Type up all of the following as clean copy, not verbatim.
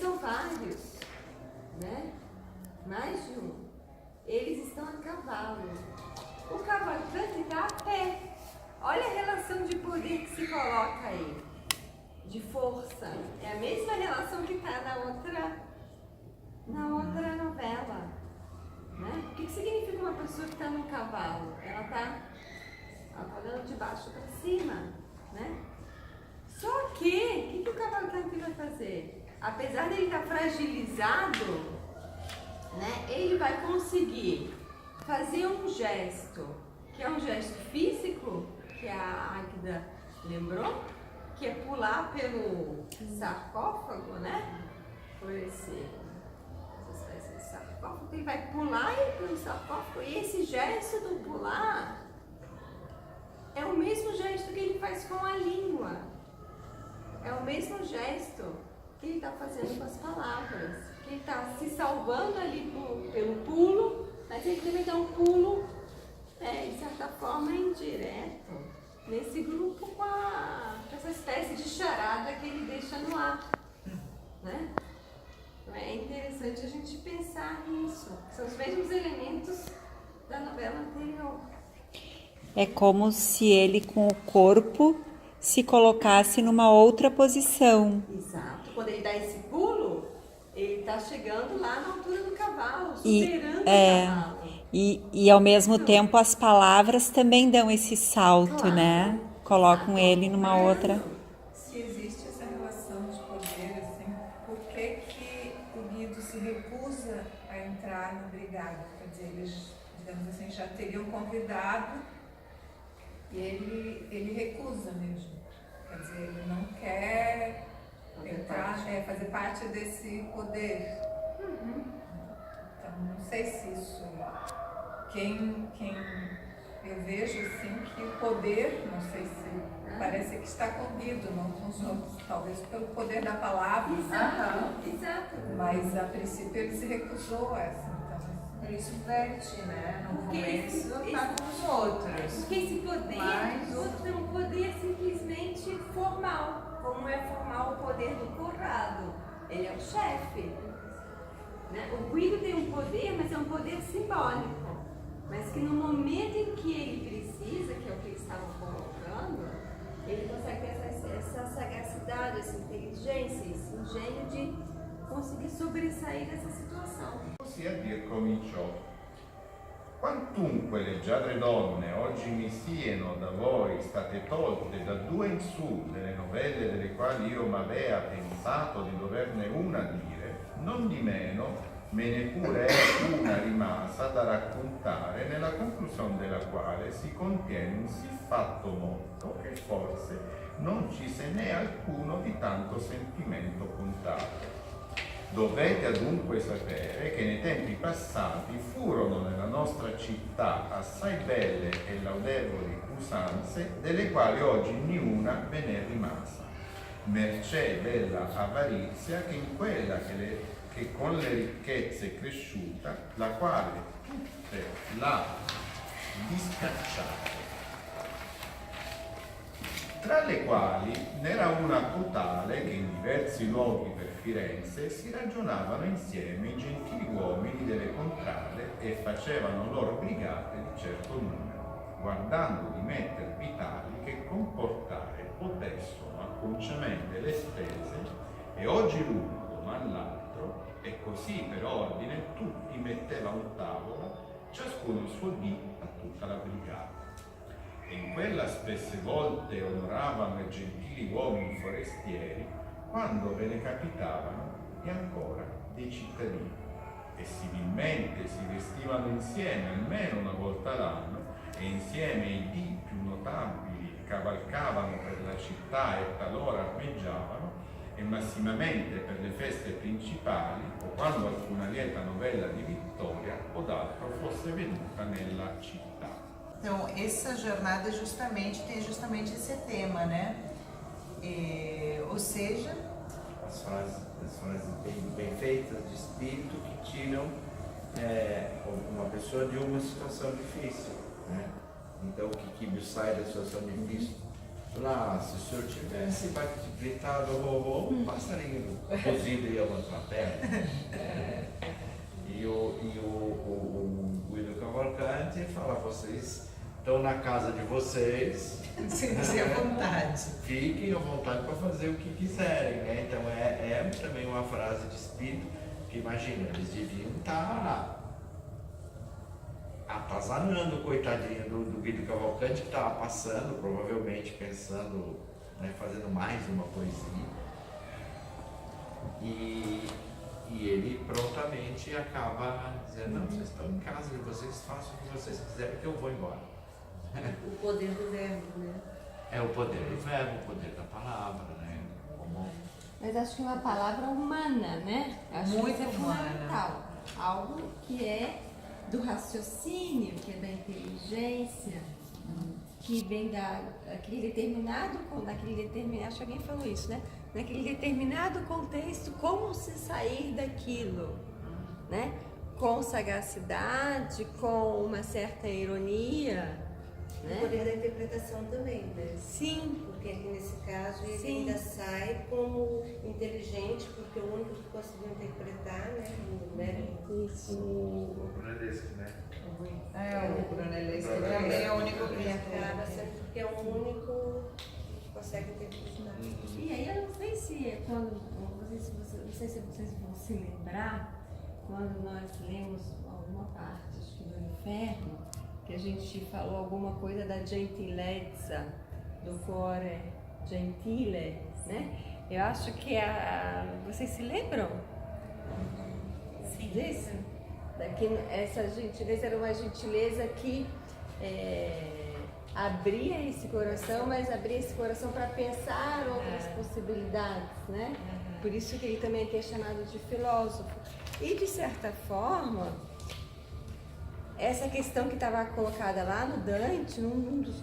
são vários, né? Mais de um. Eles estão a cavalo. O cavalcante está a pé. Olha a relação de poder que se coloca aí, de força. É a mesma relação que está na outra novela, né? O que significa uma pessoa que está no cavalo? Ela está olhando de baixo para cima, né? Só que, o que o cavalcante vai fazer? Apesar de ele estar fragilizado, né? Ele vai conseguir fazer um gesto, que é um gesto físico, que a Águida lembrou, que é pular pelo sarcófago, né? Por essa espécie de sarcófago, ele vai pular pelo sarcófago, e esse gesto do pular é o mesmo gesto que ele faz com a língua, é o mesmo gesto que ele está fazendo com as palavras, que ele está se salvando ali pelo pulo, mas ele também dá um pulo, de certa forma, indireto, nesse grupo com essa espécie de charada que ele deixa no ar, né? Então é interessante a gente pensar nisso. São os mesmos elementos da novela anterior. É como se ele, com o corpo, se colocasse numa outra posição. Exato. Quando ele dá esse pulo, ele está chegando lá na altura do cavalo, superando o cavalo. E ao mesmo tempo as palavras também dão esse salto, claro, né? Colocam ele numa outra... Se existe essa relação de poder, assim, por que o Guido se recusa a entrar no brigado? Quer dizer, eles, digamos assim, já teriam convidado e ele recusa mesmo. Quer dizer, ele não quer entrar, fazer parte desse poder. Então, não sei se isso... Quem eu vejo assim que o poder, não sei se parece que está com o Guido, não com os outros, talvez pelo poder da palavra. Exato. Mas a princípio ele se recusou a essa. Então, isso verte, né? No começo Porque tá com os outros. Porque esse poder dos outros é um poder simplesmente formal, como é formal o poder do Conrado. Ele é o chefe. Né? O Guido tem um poder, mas é um poder simbólico. Mas que no momento em que ele precisa, que é o que eles estavam colocando, ele consegue ter essa sagacidade, essa inteligência, esse engenho de conseguir sobressair dessa situação. Così a dir cominciò. Quantunque leggiadre donne oggi mi siano da voi state tolte da due in su delle novelle delle quali io m'avea pensato di doverne una dire, non di meno me ne pure è una rimasa da raccontare, nella conclusione della quale si contiene un siffatto motto che forse non ci se n'è alcuno di tanto sentimento puntato. Dovete adunque sapere che nei tempi passati furono nella nostra città assai belle e laudevoli usanze, delle quali oggi niuna ve n'è rimasa, mercé della avarizia che in quella che con le ricchezze è cresciuta, la quale tutte l'ha discacciata. Tra le quali n'era una totale che in diversi luoghi per Firenze si ragionavano insieme i gentili uomini delle contrade e facevano loro brigate di certo numero, guardando di mettervi tali che comportare potessero acconciamente le spese, e oggi l'uno doman l'altro, e così per ordine tutti metteva un tavolo, ciascuno il suo dì a tutta la brigata. E in quella spesse volte onoravano i gentili uomini forestieri, quando ve ne capitavano e ancora dei cittadini, e civilmente si vestivano insieme almeno una volta l'anno, e insieme ai dì più notabili cavalcavano per la città e talora armeggiavano, e massimamente per le feste principali, o quando alcuna lieta novella di vittoria o d'altro fosse venuta nella città. Então, essa jornada tem justamente esse tema, né? Ou seja... As frases bem feitas de espírito que tiram uma pessoa de uma situação difícil, né? Então, o Quíquíbio sai da situação difícil Lá, se o senhor tivesse gritado o passarinho cozido ia mostrar a perna. E o Guido Cavalcanti fala, vocês estão na casa de vocês, Sinta-se à vontade. fiquem à vontade para fazer o que quiserem, né? Então é também uma frase de espírito que, imagina, eles deviam estar atazanando o coitadinho do Guido Cavalcanti, que estava passando, provavelmente pensando, né, fazendo mais uma poesia. E ele prontamente acaba dizendo, não, vocês estão em casa de vocês, façam o que vocês quiserem que eu vou embora. O poder do verbo, né? É o poder do verbo, o poder da palavra, né? Como... Mas acho que é uma palavra humana, né? Acho Muito que isso é humana. fundamental. Algo que é do raciocínio, que é da inteligência, que vem daquele determinado, acho que alguém falou isso, né? Naquele determinado contexto, como se sair daquilo, né? Com sagacidade, com uma certa ironia, O né? poder da interpretação também, né? Sim, Porque aqui nesse caso ele Sim. ainda sai como inteligente, porque o único que conseguiu interpretar, né? isso. O Brunelleschi, né? O Brunelleschi também é o único que Ele acaba sendo porque é o único que consegue interpretar. E aí eu não sei se é quando, não sei se vocês vão se lembrar, quando nós lemos alguma parte, acho que do Inferno, que a gente falou alguma coisa da gentilezza, do cuore gentile, né? Eu acho que vocês se lembram? Sim. Disso? Essa gentileza era uma gentileza que abria esse coração, mas abria esse coração para pensar outras possibilidades, né? Por isso que ele também é chamado de filósofo. E de certa forma, essa questão que estava colocada lá no Dante, num dos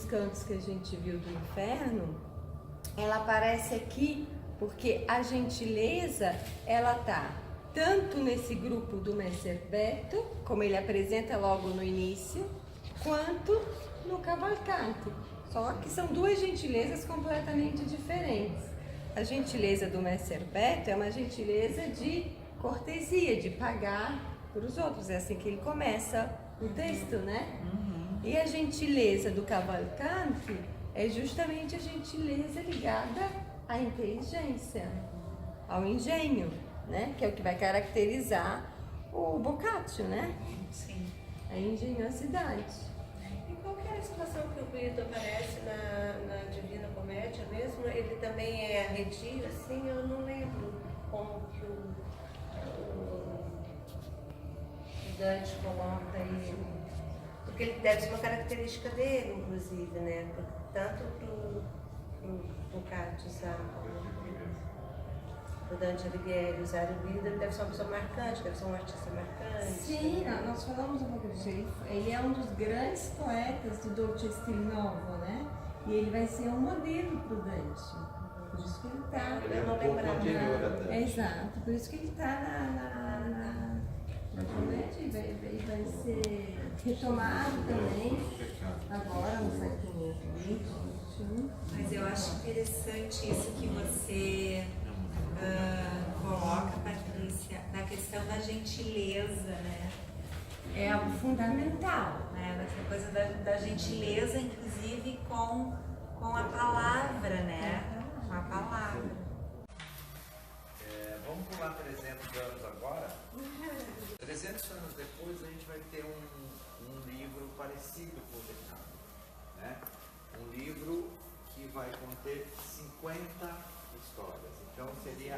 cantos que a gente viu do Inferno, ela aparece aqui porque a gentileza, ela tá tanto nesse grupo do Messer Beto, como ele apresenta logo no início, quanto no Cavalcanti. Só que são duas gentilezas completamente diferentes. A gentileza do Messer Beto é uma gentileza de cortesia, de pagar para os outros. É assim que ele começa o texto, né? E a gentileza do Cavalcanti é justamente a gentileza ligada à inteligência, ao engenho, né? Que é o que vai caracterizar o Boccaccio, né? Sim. A engenhosidade. E qual que era a situação que o Guido aparece na Divina Comédia mesmo? Ele também é arredio, assim? Eu não lembro como que o Dante coloca ele. Porque ele deve ser uma característica dele, inclusive, né? Tanto pro Boccaccio usar o Dante Alighieri usar o Guido, ele deve ser uma pessoa marcante, deve ser um artista marcante. Sim, nós falamos um pouco disso. Ele é um dos grandes poetas do Dolce Stil Novo, né? E ele vai ser um modelo para o Dante. Por isso que ele está. Ele é um pouco anterior a Dante. Exato, por isso que ele está na comédia e vai ser retomado também agora no século XXI. Mas eu acho interessante isso que você coloca, Patrícia, na questão da gentileza, né? É algo fundamental. Né? Essa coisa da gentileza, inclusive com a palavra, né? Com a palavra. Vamos pular 300 anos agora? 300 anos depois a gente vai ter um livro parecido com o Decálogo, né? Um livro que vai conter 50 histórias. Então seria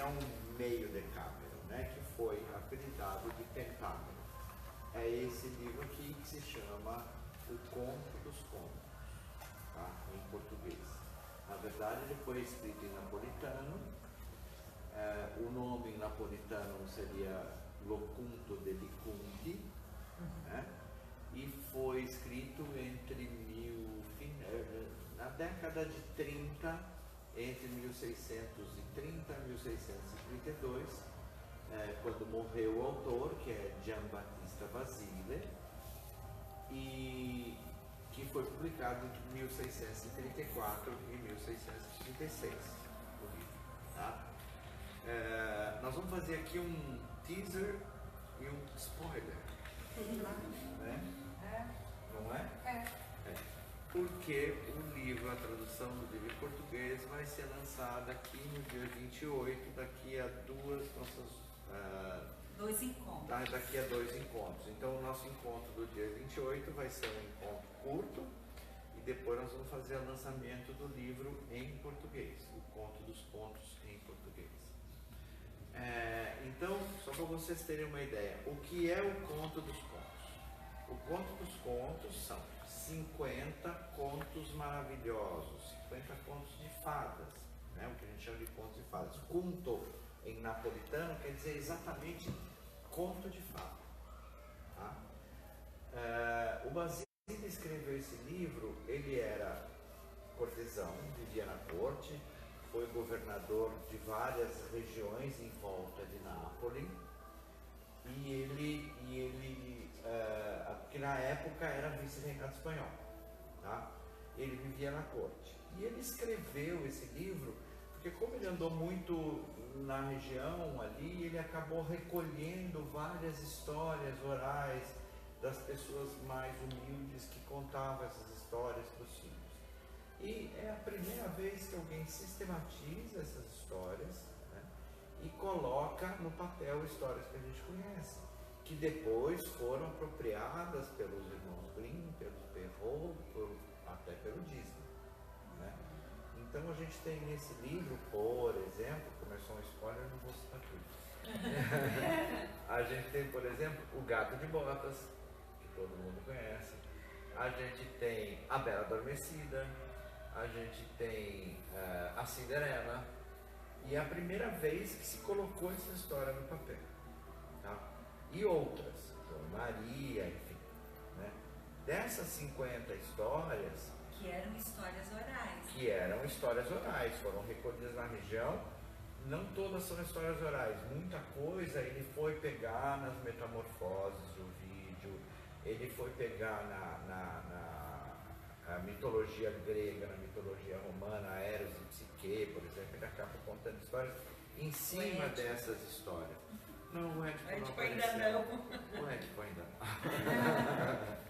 um meio decámero, né? Que foi apelidado de Pentámero. É esse livro aqui que se chama O Conto dos Contos, tá? Em português. Na verdade, ele foi escrito em napolitano. O nome em napolitano seria Locunto degli Conti, né? E foi escrito na década de 30, entre 1630 e 1632, quando morreu o autor, que é Giambattista Basile, e que foi publicado entre 1634 e 1636, o livro. Tá? Nós vamos fazer aqui um teaser e um spoiler. Né? Não é? É. Porque o livro, a tradução do livro em português vai ser lançada aqui no dia 28, daqui a Dois encontros. daqui a 2 encontros. Então o nosso encontro do dia 28 vai ser um encontro curto e depois nós vamos fazer o lançamento do livro em português, o Conto dos Contos em português. Então, só para vocês terem uma ideia, o que é o Conto dos Contos? O Conto dos Contos são 50 contos maravilhosos, 50 contos de fadas, né? O que a gente chama de contos de fadas. Conto em napolitano quer dizer exatamente conto de fada. Tá? O Basílio escreveu esse livro, ele era cortesão, vivia na corte, foi governador de várias regiões em volta de Nápoles e ele que na época era vice-reinado espanhol, tá? Ele vivia na corte e ele escreveu esse livro porque como ele andou muito na região ali, ele acabou recolhendo várias histórias orais das pessoas mais humildes que contavam essas histórias para os filhos. E é a primeira vez que alguém sistematiza essas histórias, né, e coloca no papel histórias que a gente conhece, que depois foram apropriadas pelos irmãos Grimm, pelos Perrault, até pelo Disney. Né? Então a gente tem nesse livro, por exemplo, começou um spoiler, não vou citar tudo. A gente tem, por exemplo, o Gato de Botas, que todo mundo conhece. A gente tem a Bela Adormecida. A gente tem a Cinderela. E é a primeira vez que se colocou essa história no papel. Tá? E outras, João Maria, enfim. Né? Dessas 50 histórias... Que eram histórias orais. Foram recolhidas na região. Não todas são histórias orais. Muita coisa ele foi pegar nas metamorfoses do vídeo. Ele foi pegar na mitologia grega, na mitologia romana, Eros e Psique, por exemplo. Ele acaba contando histórias em cima dessas histórias. Não, o Édipo ainda não. O Édipo ainda não.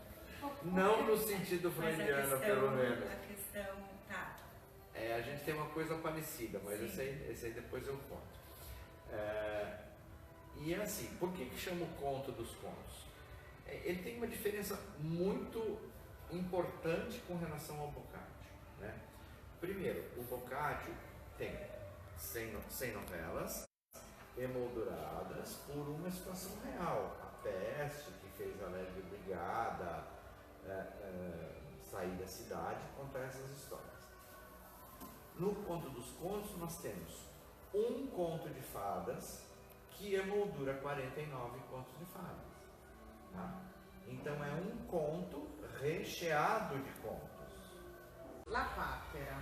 Não no sentido freudiano, pelo menos. A questão, tá. A gente tem uma coisa parecida, mas esse aí depois eu conto. E é assim, por que chama o Conto dos Contos? Ele tem uma diferença muito importante com relação ao Boccaccio. Né? Primeiro, o Boccaccio tem 100 novelas emolduradas por uma situação real. A peste que fez a Leve Brigada sair da cidade, contar essas histórias. No Conto dos Contos nós temos um conto de fadas que emoldura 49 contos de fadas. Tá? Então é um conto recheado de contos. La Papera,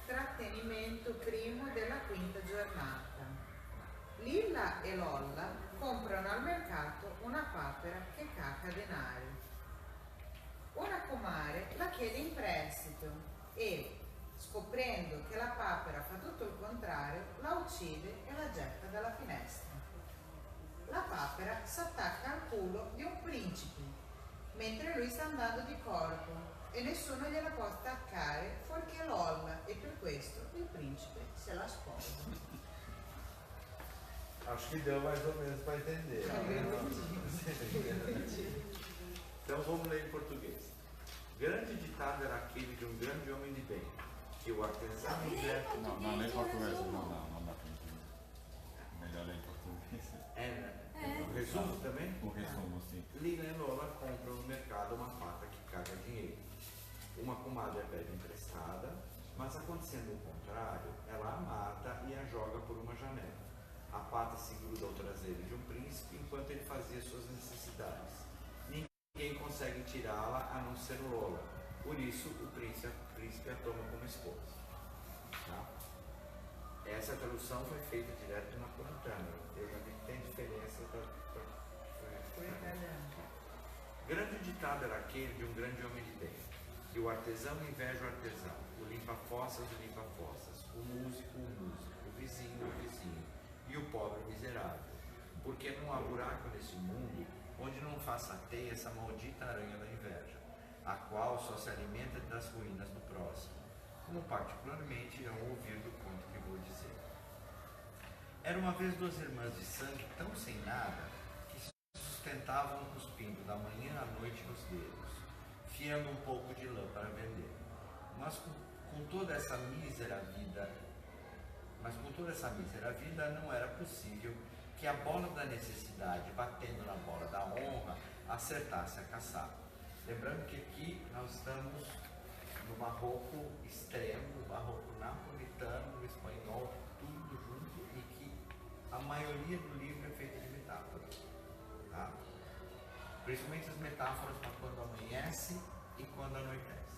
trattenimento primo della quinta giornata. Lilla e Lolla comprano al mercato una papera che caca denari. Una comare la chiede in prestito e, scoprendo che la papera fa tutto il contrario, la uccide e la getta dalla finestra. La papera s'attacca al culo di un principe, mentre lui sta andando di corpo e nessuno gliela può attaccare fuorché Lolla e per questo il principe se la sposa. Acho que deu mais ou menos para entender. Então vamos ler em português. Grande ditado era aquele de um grande homem de bem, que o artesão Não, lê em português. Não dá para entender. Melhor ler em português. O resumo também? O resumo, sim. Lilla e Lola compram no mercado uma pata que caga dinheiro. Uma comadre pede emprestada, mas acontecendo o contrário, ela a mata e a joga por uma janela. A pata se gruda ao traseiro de um príncipe enquanto ele fazia suas necessidades. Ninguém consegue tirá-la a não ser Lola. Por isso, o príncipe a toma como esposa. Tá? Essa tradução foi feita direto do napolitano. Eu já vi que tem diferença Foi italiano. Grande ditado era aquele de um grande homem de bem, que o artesão inveja o artesão, o limpa-fossas o limpa-fossas, o músico, o vizinho, e o pobre o miserável. Porque não há buraco nesse mundo onde não faça teia essa maldita aranha da inveja, a qual só se alimenta das ruínas do próximo, como particularmente irão ouvir do conto que vou dizer. Era uma vez duas irmãs de sangue tão sem nada que se sustentavam cuspindo da manhã à noite nos dedos, fiando um pouco de lã para vender. Mas com toda essa mísera vida não era possível que a bola da necessidade, batendo na bola da honra, acertasse a caçapa. Lembrando que aqui nós estamos no barroco extremo, no barroco napolitano, no espanhol, tudo junto, e que a maioria do livro é feita de metáforas. Tá? Principalmente as metáforas para quando amanhece e quando anoitece.